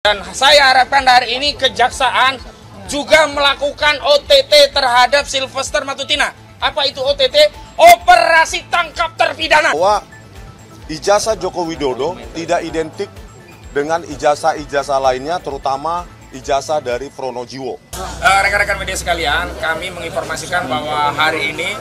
Dan saya harapkan hari ini kejaksaan juga melakukan OTT terhadap Sylvester Matutina. Apa itu OTT? Operasi tangkap terpidana. Bahwa ijazah Joko Widodo tidak identik dengan ijazah-ijazah lainnya, terutama ijazah dari Pronojiwo. Rekan-rekan media sekalian, kami menginformasikan bahwa hari ini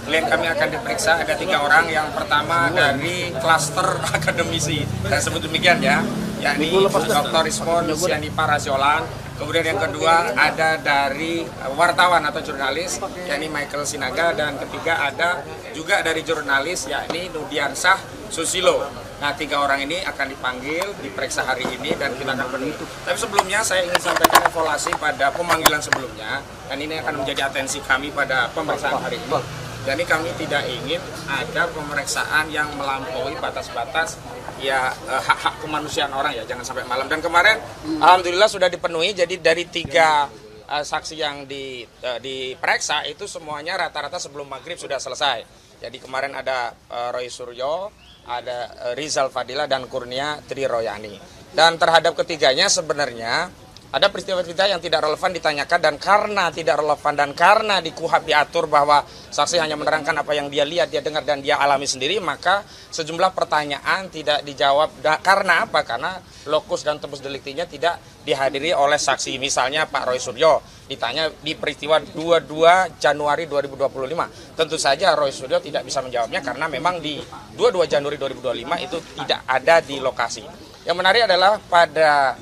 klien kami akan diperiksa ada 3 orang. Yang pertama dari klaster akademisi, saya sebut demikian ya, yakni Dr. Rizmon Yusiani Parasiolan. Kemudian yang kedua ada dari wartawan atau jurnalis, yakni Michael Sinaga. Dan ketiga ada juga dari jurnalis, yakni Nudiansah Susilo. Nah, 3 orang ini akan dipanggil, diperiksa hari ini dan kita akan penuhi. Tapi sebelumnya saya ingin sampaikan evaluasi pada pemanggilan sebelumnya, dan ini akan menjadi atensi kami pada pemeriksaan hari ini. Jadi kami tidak ingin ada pemeriksaan yang melampaui batas-batas ya hak-hak kemanusiaan orang ya, jangan sampai malam. Dan kemarin alhamdulillah sudah dipenuhi, jadi dari 3 saksi yang diperiksa itu semuanya rata-rata sebelum maghrib sudah selesai. Jadi kemarin ada Roy Suryo, ada Rizal Fadila dan Kurnia Triroyani. Dan terhadap ketiganya sebenarnya ada peristiwa-peristiwa yang tidak relevan ditanyakan, dan karena tidak relevan dan karena di KUHP diatur bahwa saksi hanya menerangkan apa yang dia lihat, dia dengar, dan dia alami sendiri, maka sejumlah pertanyaan tidak dijawab. Karena apa? Karena lokus dan tempus deliktinya tidak dihadiri oleh saksi. Misalnya Pak Roy Suryo ditanya di peristiwa 22 Januari 2025. Tentu saja Roy Suryo tidak bisa menjawabnya karena memang di 22 Januari 2025 itu tidak ada di lokasi. Yang menarik adalah pada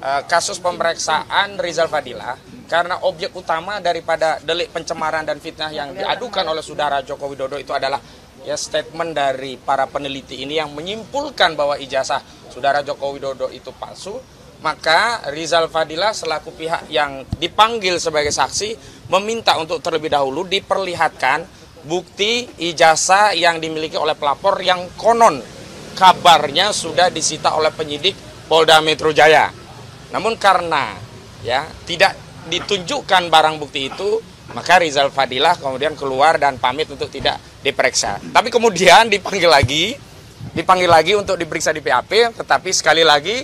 kasus pemeriksaan Rizal Fadila, karena objek utama daripada delik pencemaran dan fitnah yang diadukan oleh saudara Joko Widodo itu adalah ya statement dari para peneliti ini yang menyimpulkan bahwa ijazah saudara Joko Widodo itu palsu. Maka Rizal Fadila selaku pihak yang dipanggil sebagai saksi meminta untuk terlebih dahulu diperlihatkan bukti ijazah yang dimiliki oleh pelapor yang konon kabarnya sudah disita oleh penyidik Polda Metro Jaya. Namun karena ya tidak ditunjukkan barang bukti itu, maka Rizal Fadila kemudian keluar dan pamit untuk tidak diperiksa. Tapi kemudian dipanggil lagi untuk diperiksa di PAP, tetapi sekali lagi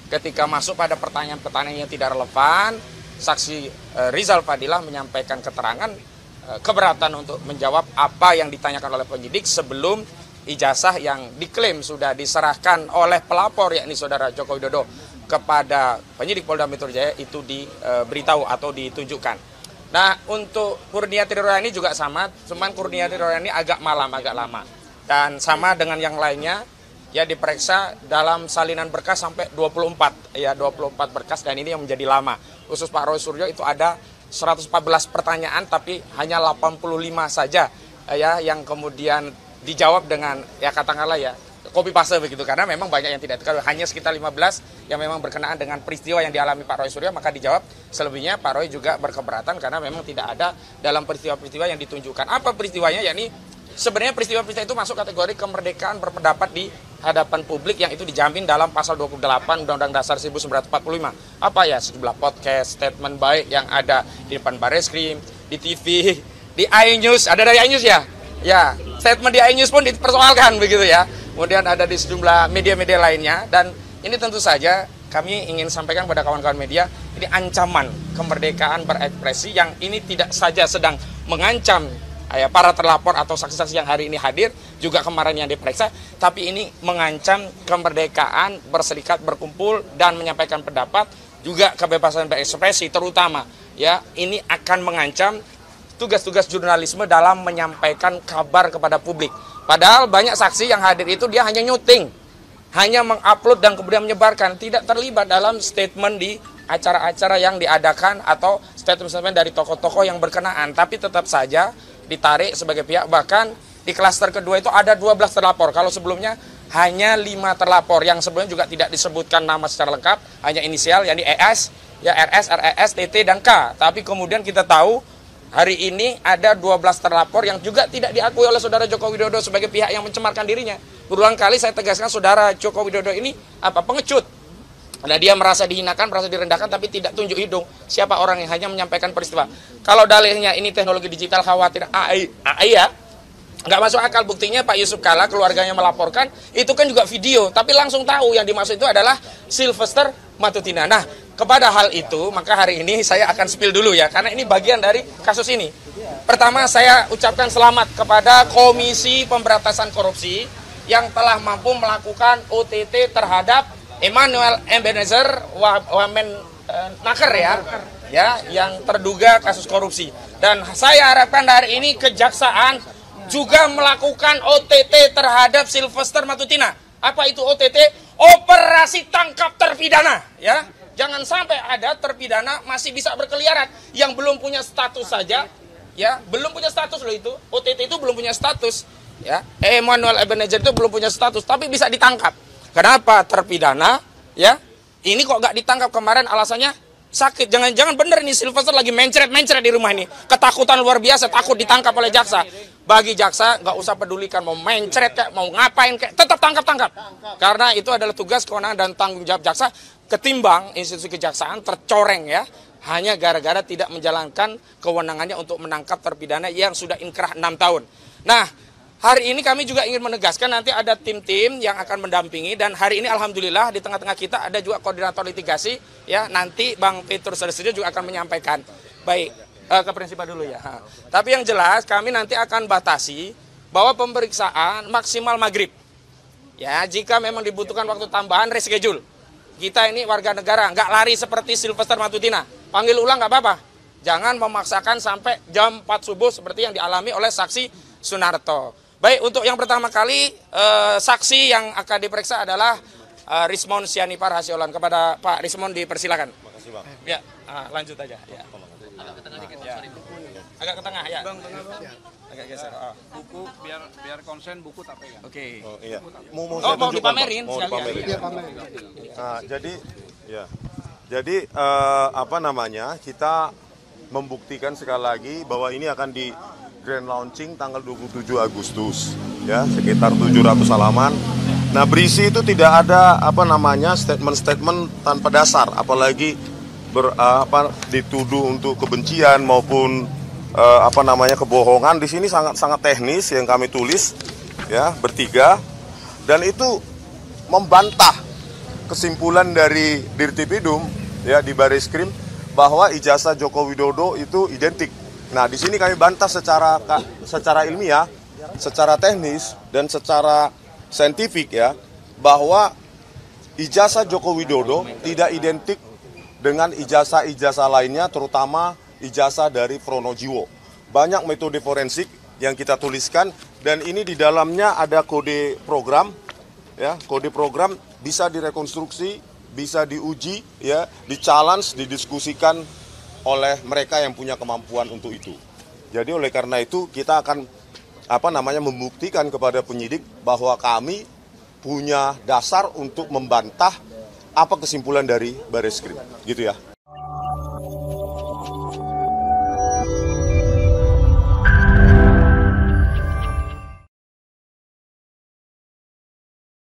ketika masuk pada pertanyaan-pertanyaan yang tidak relevan, saksi Rizal Fadila menyampaikan keterangan keberatan untuk menjawab apa yang ditanyakan oleh penyidik sebelum ijazah yang diklaim sudah diserahkan oleh pelapor, yakni saudara Joko Widodo, kepada penyidik Polda Metro Jaya itu diberitahu atau ditunjukkan. Nah, untuk Kurnia Triroyani juga sama, cuman Kurnia Triroyani agak lama. Dan sama dengan yang lainnya, ya diperiksa dalam salinan berkas sampai 24 berkas, dan ini yang menjadi lama. Khusus Pak Roy Suryo itu ada 114 pertanyaan tapi hanya 85 saja ya yang kemudian dijawab dengan ya katakanlah ya copy paste begitu, karena memang banyak yang tidak diketahui, hanya sekitar 15 yang memang berkenaan dengan peristiwa yang dialami Pak Roy Suryo, maka dijawab. Selebihnya Pak Roy juga berkeberatan karena memang tidak ada dalam peristiwa-peristiwa yang ditunjukkan. Apa peristiwanya? Yakni sebenarnya peristiwa-peristiwa itu masuk kategori kemerdekaan berpendapat di hadapan publik yang itu dijamin dalam pasal 28 Undang-Undang Dasar 1945. Apa ya? Sejumlah podcast, statement baik yang ada di depan Barreskrim, di TV, di iNews, ada dari iNews ya? Ya, statement di iNews pun dipersoalkan begitu ya. Kemudian ada di sejumlah media-media lainnya, dan ini tentu saja kami ingin sampaikan pada kawan-kawan media, ini ancaman kemerdekaan berekspresi yang ini tidak saja sedang mengancam para terlapor atau saksi-saksi yang hari ini hadir, juga kemarin yang diperiksa, tapi ini mengancam kemerdekaan berserikat, berkumpul, dan menyampaikan pendapat, juga kebebasan berekspresi, terutama ya ini akan mengancam tugas-tugas jurnalisme dalam menyampaikan kabar kepada publik. Padahal banyak saksi yang hadir itu dia hanya nyuting, hanya mengupload dan kemudian menyebarkan, tidak terlibat dalam statement di acara-acara yang diadakan atau statement-statement dari tokoh-tokoh yang berkenaan. Tapi tetap saja ditarik sebagai pihak. Bahkan di klaster kedua itu ada 12 terlapor. Kalau sebelumnya hanya 5 terlapor yang sebelumnya juga tidak disebutkan nama secara lengkap, hanya inisial, yakni ES, ya RS, RES, TT, dan K. Tapi kemudian kita tahu hari ini ada 12 terlapor yang juga tidak diakui oleh saudara Joko Widodo sebagai pihak yang mencemarkan dirinya. Berulang kali saya tegaskan saudara Joko Widodo ini pengecut. Nah, dia merasa dihinakan, merasa direndahkan, tapi tidak tunjuk hidung siapa orang yang hanya menyampaikan peristiwa. Kalau dalihnya ini teknologi digital, khawatir AI ya, nggak masuk akal. Buktinya Pak Yusuf Kalla keluarganya melaporkan, itu kan juga video, tapi langsung tahu yang dimaksud itu adalah Sylvester Matutina. Nah, kepada hal itu, maka hari ini saya akan spill dulu ya, karena ini bagian dari kasus ini. Pertama, saya ucapkan selamat kepada Komisi Pemberantasan Korupsi yang telah mampu melakukan OTT terhadap Emmanuel Ebenezer Wamenaker ya, yang terduga kasus korupsi. Dan saya harapkan hari ini Kejaksaan juga melakukan OTT terhadap Sylvester Matutina. Apa itu OTT? Operasi tangkap terpidana, ya. Jangan sampai ada terpidana masih bisa berkeliaran yang belum punya status saja, ya, belum punya status loh itu. OTT itu belum punya status, ya. Emmanuel Ebenezer itu belum punya status, tapi bisa ditangkap. Kenapa terpidana, ya? Ini kok nggak ditangkap kemarin alasannya sakit. Jangan-jangan bener nih Sylvester lagi mencret-mencret di rumah ini. Ketakutan luar biasa, takut ditangkap oleh jaksa. Bagi jaksa nggak usah pedulikan mau mencret kayak mau ngapain kayak, tetap tangkap. Karena itu adalah tugas, kewenangan dan tanggung jawab jaksa, ketimbang institusi kejaksaan tercoreng ya. Hanya gara-gara tidak menjalankan kewenangannya untuk menangkap terpidana yang sudah inkrah 6 tahun. Nah, hari ini kami juga ingin menegaskan nanti ada tim-tim yang akan mendampingi, dan hari ini alhamdulillah di tengah-tengah kita ada juga koordinator litigasi ya, nanti Bang Petrus Sulistyo juga akan menyampaikan. Baik, ke prinsipal dulu ya. Tapi yang jelas kami nanti akan batasi bahwa pemeriksaan maksimal maghrib. Ya, jika memang dibutuhkan waktu tambahan reschedule. Kita ini warga negara, nggak lari seperti Sylvester Matutina. Panggil ulang nggak apa-apa. Jangan memaksakan sampai jam 4 subuh seperti yang dialami oleh saksi Sunarto. Baik, untuk yang pertama kali saksi yang akan diperiksa adalah Rismond Sianipar Hasiolan. Kepada Pak Rismond dipersilakan. Makasih, Bang. Ya, lanjut aja. Ya. Agak ke tengah dikit, ya. Agak ke tengah ya. Bang, agak geser. Buku biar konsen buku tapi ya. Oke. Oh, iya. Mau Mau dipamerin Mau sekalian. dipamerin. Iya, Nah, jadi apa namanya, kita membuktikan sekali lagi bahwa ini akan di grand launching tanggal 27 Agustus ya, sekitar 700 halaman. Nah, berisi itu tidak ada apa namanya statement-statement tanpa dasar, apalagi dituduh untuk kebencian maupun apa namanya kebohongan. Di sini sangat teknis yang kami tulis ya, bertiga, dan itu membantah kesimpulan dari Dirtipidum ya di Bareskrim bahwa ijazah Joko Widodo itu identik. Nah, di sini kami bantah secara ilmiah, secara teknis dan secara saintifik ya, bahwa ijazah Joko Widodo tidak identik dengan ijazah-ijazah lainnya, terutama ijazah dari Pronojiwo. Banyak metode forensik yang kita tuliskan, dan ini di dalamnya ada kode program ya, kode program bisa direkonstruksi, bisa diuji ya, di-challenge, didiskusikan oleh mereka yang punya kemampuan untuk itu. Jadi oleh karena itu kita akan membuktikan kepada penyidik bahwa kami punya dasar untuk membantah apa kesimpulan dari Bareskrim, gitu ya.